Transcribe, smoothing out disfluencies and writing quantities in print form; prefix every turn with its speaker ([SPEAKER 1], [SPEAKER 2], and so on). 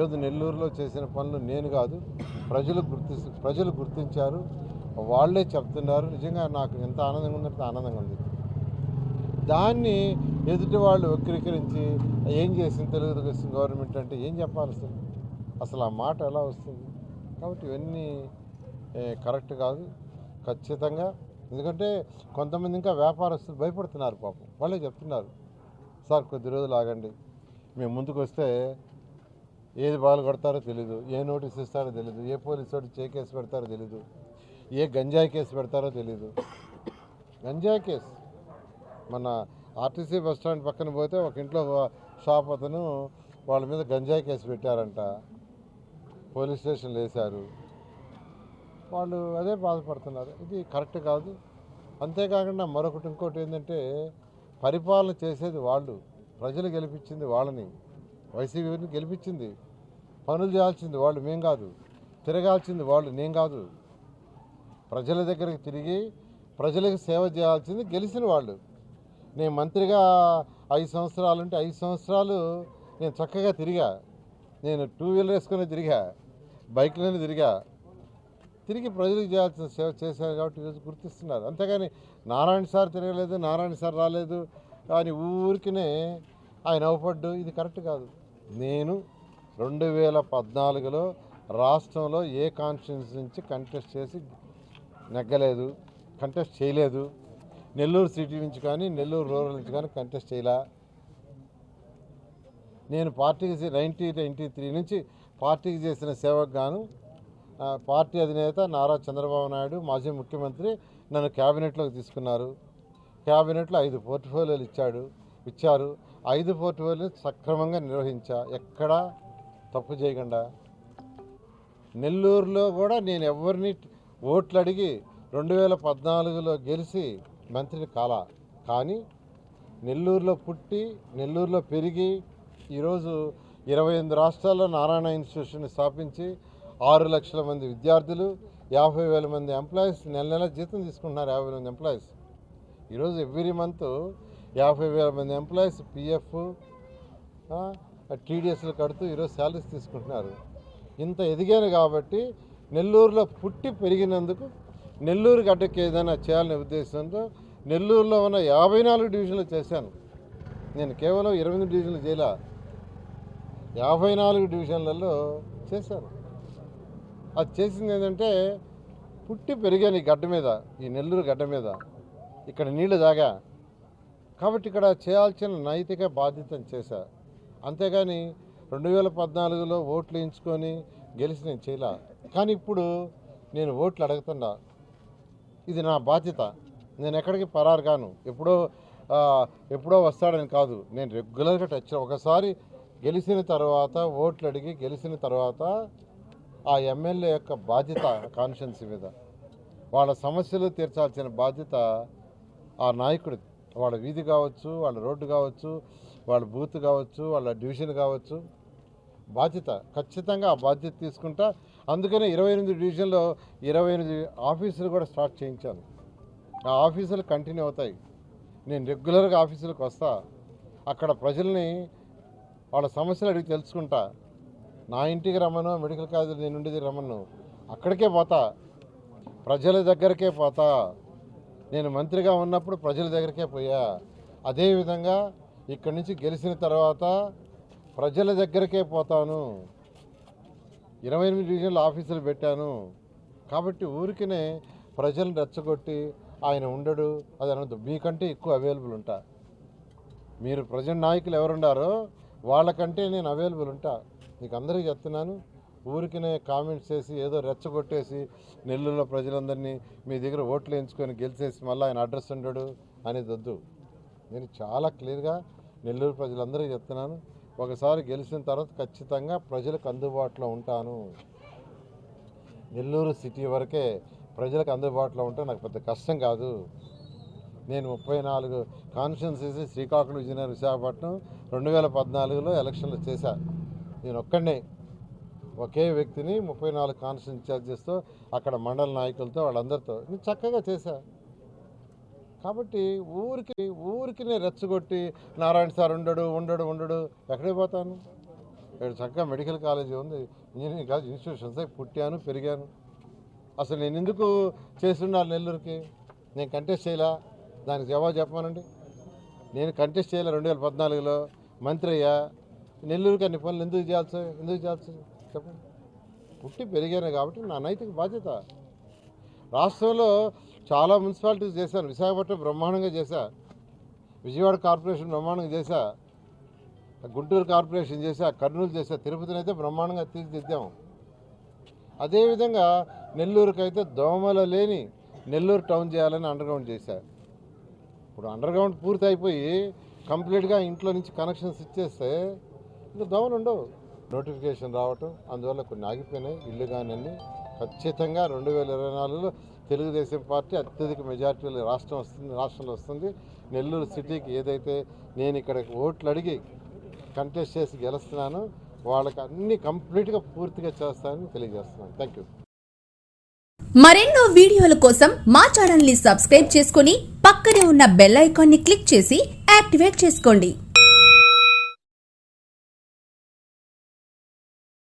[SPEAKER 1] ఈరోజు నెల్లూరులో చేసిన పనులు నేను కాదు, ప్రజలు గుర్తించారు, వాళ్ళే చెప్తున్నారు. నిజంగా నాకు ఎంత ఆనందంగా ఉందంటే ఆనందంగా ఉంది. దాన్ని ఎదుటి వాళ్ళు వక్రీకరించి ఏం చేసింది తెలుగుదేశం గవర్నమెంట్ అంటే ఏం చెప్పాలి అసలు ఆ మాట ఎలా వస్తుంది? కాబట్టి ఇవన్నీ కరెక్ట్ కాదు ఖచ్చితంగా. ఎందుకంటే కొంతమంది ఇంకా వ్యాపారస్తులు భయపడుతున్నారు, పాపం వాళ్ళే చెప్తున్నారు, సార్ కొద్ది రోజులు ఆగండి, మేము ముందుకు వస్తే ఏది బాగా కొడతారో తెలీదు, ఏ నోటీస్ ఇస్తారో తెలీదు, ఏ పోలీసు వాడు కేసు పెడతారో తెలీదు, ఏ గంజాయి కేసు పెడతారో తెలీదు. గంజాయి కేసు మన ఆర్టీసీ బస్ స్టాండ్ పక్కన పోతే ఒక ఇంట్లో షాప్ అతను వాళ్ళ మీద గంజాయి కేసు పెట్టారంట, పోలీస్ స్టేషన్లు వేశారు, వాళ్ళు అదే బాధపడుతున్నారు. ఇది కరెక్ట్ కాదు. అంతేకాకుండా మరొకటి ఇంకోటి ఏంటంటే పరిపాలన చేసేది వాళ్ళు, ప్రజలు గెలిపించింది వాళ్ళని, వైసీపీని గెలిపించింది, పనులు చేయాల్సింది వాళ్ళు, మేం కాదు, తిరగాల్సింది వాళ్ళు, నేను కాదు. ప్రజల దగ్గరికి తిరిగి ప్రజలకు సేవ చేయాల్సింది గెలిచిన వాళ్ళు. నేను మంత్రిగా 5 సంవత్సరాలు ఉంటే 5 సంవత్సరాలు నేను చక్కగా తిరిగా, నేను 2 వీలర్ వేసుకుని తిరిగా, బైక్లోనే తిరిగి ప్రజలకు చేయాల్సిన సేవ చేశారు. కాబట్టి ఈరోజు గుర్తిస్తున్నారు. అంతేగాని నారాయణ సార్ తిరగలేదు, నారాయణ సార్ రాలేదు అని ఊరికినే ఆయన అవపడ్డు, ఇది కరెక్ట్ కాదు. నేను 2014లో రాష్ట్రంలో ఏ కాన్స్టిట్యున్సీ నుంచి కంటెస్ట్ చేసి నెగ్గలేదు, కంటెస్ట్ చేయలేదు. నెల్లూరు సిటీ నుంచి కానీ నెల్లూరు రూరల్ నుంచి కానీ కంటెస్ట్ చేయలే. నేను పార్టీకి 1993 నుంచి పార్టీకి చేసిన సేవకు గాను పార్టీ అధినేత నారా చంద్రబాబు నాయుడు, మాజీ ముఖ్యమంత్రి, నన్ను క్యాబినెట్లోకి తీసుకున్నారు. క్యాబినెట్లో 5 పోర్ట్ఫోలియోలు ఇచ్చారు. 5 పోర్ట్ఫోలియోలు సక్రమంగా నిర్వహించా, ఎక్కడా తప్పు చేయకుండా. నెల్లూరులో కూడా నేను ఎవరిని ఓట్లు అడిగి 2014లో గెలిచి మంత్రిని కాలా. కానీ నెల్లూరులో పుట్టి నెల్లూరులో పెరిగి ఈరోజు 28 రాష్ట్రాల్లో నారాయణ ఇన్స్టిట్యూషన్ స్థాపించి 6 లక్షల మంది విద్యార్థులు, 50,000 మంది ఎంప్లాయీస్ నెల జీతం తీసుకుంటున్నారు. 50,000 మంది ఎంప్లాయీస్ ఈరోజు ఎవ్రీ మంత్ 50,000 మంది ఎంప్లాయీస్ పిఎఫ్ టీడీఎస్లు కడుతూ ఈరోజు శాలరీస్ తీసుకుంటున్నారు. ఇంత ఎదిగాను కాబట్టి నెల్లూరులో పుట్టి పెరిగినందుకు నెల్లూరు గడ్డకి ఏదైనా చేయాలనే ఉద్దేశంతో నెల్లూరులో ఉన్న 54 డివిజన్లు చేశాను. నేను కేవలం 28 డివిజన్లు చేయలే, 54 డివిజన్లలో చేశాను. అది చేసింది ఏంటంటే పుట్టి పెరిగాను ఈ గడ్డ మీద, ఈ నెల్లూరు గడ్డ మీద, ఇక్కడ నీళ్లు తాగా కాబట్టి ఇక్కడ చేయాల్సిన నైతిక బాధ్యతను చేశా. అంతేగాని 2014లో ఓట్లు వేయించుకొని గెలిచి నేను చేయలే. కానీ ఇప్పుడు నేను ఓట్లు అడుగుతున్నా, ఇది నా బాధ్యత. నేను ఎక్కడికి పరారు కాను, ఎప్పుడో వస్తాడని కాదు, నేను రెగ్యులర్గా టచ్. ఒకసారి గెలిచిన తర్వాత ఓట్లు అడిగి గెలిచిన తర్వాత ఆ ఎమ్మెల్యే యొక్క బాధ్యత కాన్స్టిట్యున్సీ మీద, వాళ్ళ సమస్యలు తీర్చాల్సిన బాధ్యత ఆ నాయకుడి, వాళ్ళ వీధి కావచ్చు, వాళ్ళ రోడ్డు కావచ్చు, వాళ్ళ బూత్ కావచ్చు, వాళ్ళ డివిజన్ కావచ్చు, బాధ్యత ఖచ్చితంగా ఆ బాధ్యత తీసుకుంటా. అందుకనే 28 డివిజన్లో 28 ఆఫీసులు కూడా స్టార్ట్ చేయించాను. ఆ ఆఫీసులు కంటిన్యూ అవుతాయి. నేను రెగ్యులర్గా ఆఫీసులకు వస్తా, అక్కడ ప్రజల్ని వాళ్ళ సమస్యలు అడిగి తెలుసుకుంటా. నా ఇంటికి రమ్మను, మెడికల్ కాలేజీలో నేను ఉండేది రమ్మను, అక్కడికే పోతా, ప్రజల దగ్గరికే పోతా. నేను మంత్రిగా ఉన్నప్పుడు ప్రజల దగ్గరికే పోయా. అదేవిధంగా ఇక్కడి నుంచి గెలిచిన తర్వాత ప్రజల దగ్గరికే పోతాను. 28 డివిజన్ల ఆఫీసులు పెట్టాను. కాబట్టి ఊరికినే ప్రజలను రెచ్చగొట్టి ఆయన ఉండడు అది అనొద్దు. మీకంటే ఎక్కువ అవైలబుల్ ఉంటా. మీరు ప్రజల నాయకులు ఎవరుండారో వాళ్ళకంటే నేను అవైలబుల్ ఉంటా. మీకు అందరికీ చెప్తున్నాను. ఊరికినే కామెంట్స్ చేసి ఏదో రెచ్చగొట్టేసి నెల్లూరులో ప్రజలందరినీ మీ దగ్గర ఓట్లు వేయించుకొని గెలిచేసి మళ్ళీ ఆయన అడ్రస్ ఉండడు అనేది వద్దు. నేను చాలా క్లియర్గా నెల్లూరు ప్రజలందరికీ చెప్తున్నాను, ఒకసారి గెలిచిన తర్వాత ఖచ్చితంగా ప్రజలకు అందుబాటులో ఉంటాను. నెల్లూరు సిటీ వరకే ప్రజలకు అందుబాటులో ఉంటే నాకు పెద్ద కష్టం కాదు. నేను 34 కాన్స్టిట్యున్సీస్ శ్రీకాకుళం, విజయనగరం, విశాఖపట్నం 2014లో ఎలక్షన్లు చేశా. నేను ఒక్కడే, ఒకే వ్యక్తిని 34 కాన్స్టిట్యున్సీ ఇన్ఛార్జెస్తో, అక్కడ మండల నాయకులతో, వాళ్ళందరితో నేను చక్కగా చేశా. కాబట్టి ఊరికి నేను రెచ్చగొట్టి నారాయణ సార్ ఉండడు ఎక్కడికి పోతాను? ఇక్కడ చక్కగా మెడికల్ కాలేజీ ఉంది, ఇంజనీరింగ్ కాలేజ్ ఇన్స్టిట్యూషన్స్ పుట్టాను పెరిగాను. అసలు నేను ఎందుకు చేస్తున్నాను నెల్లూరుకి? నేను కంటెస్ట్ చేయలే, దానికి జవాబు చెప్పానండి. నేను కంటెస్ట్ చేయలే 2014లో మంత్రి అయ్యా. నెల్లూరుకి అన్ని పనులు ఎందుకు చేయాల్సి చెప్పండి. పుట్టి పెరిగాను కాబట్టి నా నైతిక బాధ్యత. రాష్ట్రంలో చాలా మున్సిపాలిటీస్ చేశాను. విశాఖపట్నం బ్రహ్మాండంగా చేశా, విజయవాడ కార్పొరేషన్ బ్రహ్మాండంగా చేశా, గుంటూరు కార్పొరేషన్ చేశా, కర్నూలు చేశా, తిరుపతిని అయితే బ్రహ్మాండంగా తీర్చిదిద్దాం. అదేవిధంగా నెల్లూరుకి అయితే దోమలు లేని నెల్లూరు టౌన్ చేయాలని అండర్గ్రౌండ్ చేశా. ఇప్పుడు అండర్గ్రౌండ్ పూర్తి అయిపోయి కంప్లీట్గా ఇంట్లో నుంచి కనెక్షన్స్ ఇచ్చేస్తే ఇంకా దోమలు ఉండవు. నోటిఫికేషన్ రావటం, అందువల్ల కొన్ని ఆగిపోయినాయి ఇల్లు కానీ అన్నీ. ఖచ్చితంగా 2024లో తెలుగుదేశం పార్టీ అత్యధిక మెజార్టీలు రాష్ట్రంలో వస్తుంది. నెల్లూరు సిటీకి ఏదైతే నేను ఇక్కడ ఓట్లు అడిగి కంటెస్ట్ చేసి గెలుస్తున్నానో వాళ్ళకి అన్ని కంప్లీట్గా పూర్తిగా చేస్తానని తెలియజేస్తున్నాను. Thank you.
[SPEAKER 2] మరెన్నో వీడియోల కోసం మా ఛానల్ ని సబ్స్క్రైబ్ చేసుకుని పక్కనే ఉన్న బెల్ ఐకాన్ ని క్లిక్ చేసి యాక్టివేట్ చేసుకోండి.